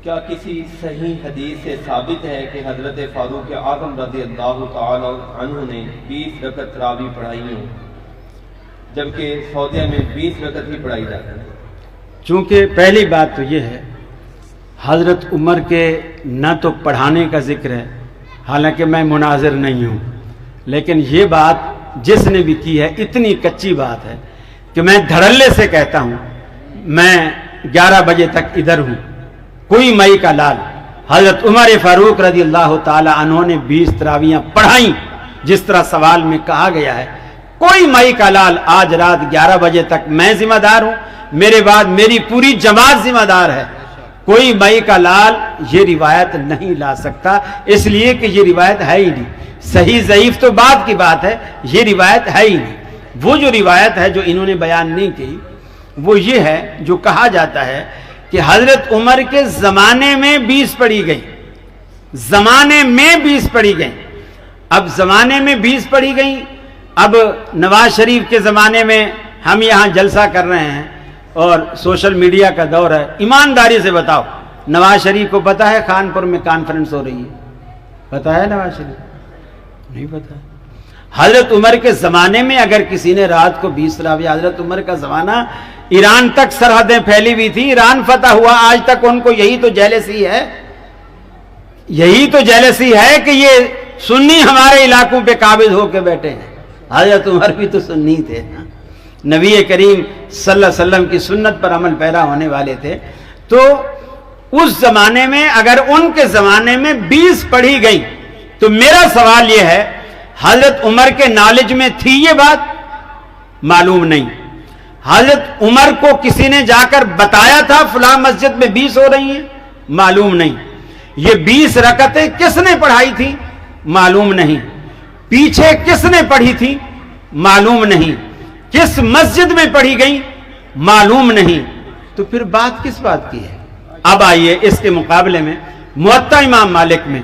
کیا کسی صحیح حدیث سے ثابت ہے کہ حضرت فاروق اعظم رضی اللہ تعالی عنہ نے 20 رکعت تراویح پڑھائی ہوں، جبکہ سعودیہ میں 20 رکعت ہی پڑھائی جاتی ہے؟ چونکہ پہلی بات تو یہ ہے، حضرت عمر کے نہ تو پڑھانے کا ذکر ہے، حالانکہ میں مناظر نہیں ہوں، لیکن یہ بات جس نے بھی کی ہے اتنی کچی بات ہے کہ میں دھڑلے سے کہتا ہوں میں 11 بجے تک ادھر ہوں، کوئی مئی کا لال حضرت عمر فاروق رضی اللہ تعالی عنہ نے 20 تراویحاں پڑھائیں جس طرح سوال میں کہا گیا ہے، کوئی مئی کا لال آج رات 11 بجے تک میں ذمہ دار ہوں، میرے بعد میری پوری جماعت ذمہ دار ہے، کوئی مئی کا لال یہ روایت نہیں لا سکتا، اس لیے کہ یہ روایت ہے ہی نہیں، صحیح ضعیف تو بعد کی بات ہے، یہ روایت ہے ہی نہیں۔ وہ جو روایت ہے جو انہوں نے بیان نہیں کی وہ یہ ہے جو کہا جاتا ہے کہ حضرت عمر کے زمانے میں 20 پڑھی گئی، زمانے میں 20 پڑھی گئی۔ اب زمانے میں 20 پڑھی گئی، اب نواز شریف کے زمانے میں ہم یہاں جلسہ کر رہے ہیں اور سوشل میڈیا کا دور ہے، ایمانداری سے بتاؤ نواز شریف کو پتا ہے خانپور میں کانفرنس ہو رہی ہے؟ پتا ہے نواز شریف؟ نہیں پتا۔ حضرت عمر کے زمانے میں اگر کسی نے رات کو 20 تراویح، حضرت عمر کا زمانہ ایران تک سرحدیں پھیلی ہوئی تھی، ایران فتح ہوا، آج تک ان کو یہی تو جیلسی ہے، یہی تو جیلسی ہے کہ یہ سنی ہمارے علاقوں پہ قابض ہو کے بیٹھے ہیں۔ حضرت عمر بھی تو سنی تھے، نبی کریم صلی اللہ علیہ وسلم کی سنت پر عمل پیرا ہونے والے تھے، تو اس زمانے میں اگر ان کے زمانے میں 20 پڑھی گئی تو میرا سوال یہ ہے حضرت عمر کے نالج میں تھی یہ بات؟ معلوم نہیں۔ حضرت عمر کو کسی نے جا کر بتایا تھا فلاں مسجد میں 20 ہو رہی ہیں؟ معلوم نہیں۔ یہ 20 رکعتیں کس نے پڑھائی تھی؟ معلوم نہیں۔ پیچھے کس نے پڑھی تھی؟ معلوم نہیں۔ کس مسجد میں پڑھی گئی؟ معلوم نہیں۔ تو پھر بات کس بات کی ہے؟ اب آئیے اس کے مقابلے میں موطا امام مالک میں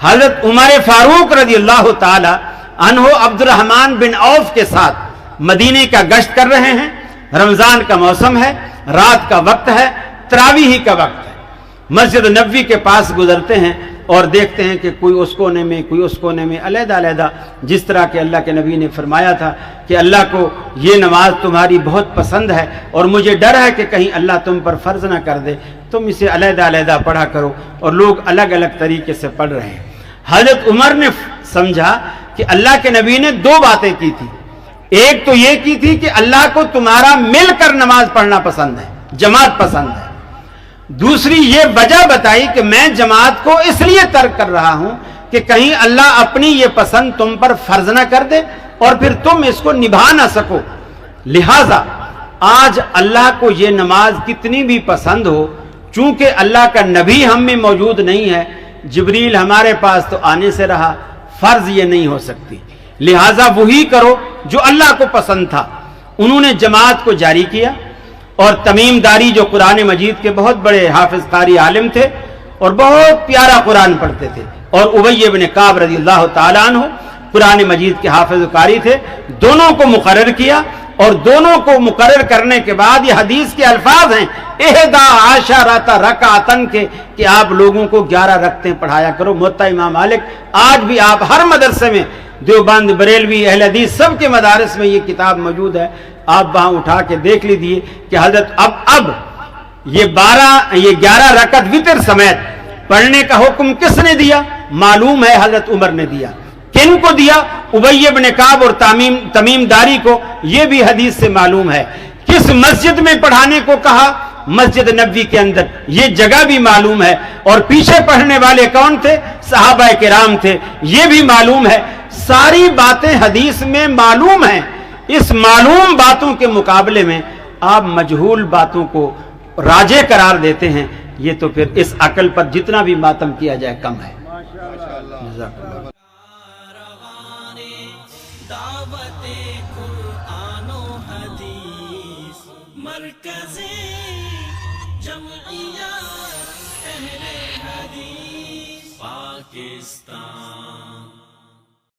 حضرت عمر فاروق رضی اللہ تعالی عنہ عبد الرحمن بن عوف کے ساتھ مدینے کا گشت کر رہے ہیں، رمضان کا موسم ہے، رات کا وقت ہے، تراویح کا وقت ہے، مسجد نبوی کے پاس گزرتے ہیں اور دیکھتے ہیں کہ کوئی اس کونے میں کوئی اس کونے میں علیحدہ علیحدہ، جس طرح کہ اللہ کے نبی نے فرمایا تھا کہ اللہ کو یہ نماز تمہاری بہت پسند ہے اور مجھے ڈر ہے کہ کہیں اللہ تم پر فرض نہ کر دے، تم اسے علیحدہ علیحدہ پڑھا کرو، اور لوگ الگ الگ طریقے سے پڑھ رہے ہیں۔ حضرت عمر نے سمجھا کہ اللہ کے نبی نے 2 باتیں کی تھی، ایک تو یہ کی تھی کہ اللہ کو تمہارا مل کر نماز پڑھنا پسند ہے، جماعت پسند ہے، دوسری یہ وجہ بتائی کہ میں جماعت کو اس لیے ترک کر رہا ہوں کہ کہیں اللہ اپنی یہ پسند تم پر فرض نہ کر دے اور پھر تم اس کو نبھا نہ سکو، لہذا آج اللہ کو یہ نماز کتنی بھی پسند ہو، چونکہ اللہ کا نبی ہم میں موجود نہیں ہے، جبریل ہمارے پاس تو آنے سے رہا، فرض یہ نہیں ہو سکتی، لہذا وہی کرو جو اللہ کو پسند تھا۔ انہوں نے جماعت کو جاری کیا، اور تمیم داری جو قرآن مجید کے بہت بڑے حافظ قاری عالم تھے اور بہت پیارا قرآن پڑھتے تھے، اور ابی بن کعب رضی اللہ تعالیٰ عنہ قرآن مجید کے حافظ قاری تھے، دونوں کو مقرر کیا، اور دونوں کو مقرر کرنے کے بعد یہ حدیث کے الفاظ ہیں 11 رکعتن کے کہ آپ لوگوں کو 11 رکعتیں پڑھایا کرو۔ موطا امام مالک آج بھی آپ ہر مدرسے میں، دیوبند، بریلوی، اہل حدیث سب کے مدارس میں یہ کتاب موجود ہے، آپ وہاں اٹھا کے دیکھ لیجیے کہ حضرت اب یہ 11 رکعت وتر سمیت پڑھنے کا حکم کس نے دیا؟ معلوم ہے حضرت عمر نے دیا۔ کن کو دیا؟ ابی بن کعب اور تمیم داری کو، یہ بھی حدیث سے معلوم ہے۔ کس مسجد میں پڑھانے کو کہا؟ مسجد نبوی کے اندر، یہ جگہ بھی معلوم ہے، اور پیچھے پڑھنے والے کون تھے؟ صحابہ کرام تھے، یہ بھی معلوم ہے۔ ساری باتیں حدیث میں معلوم ہیں، اس معلوم باتوں کے مقابلے میں آپ مجہول باتوں کو راجح قرار دیتے ہیں، یہ تو پھر اس عقل پر جتنا بھی ماتم کیا جائے کم ہے۔ جزاک اللہ۔ پاکستان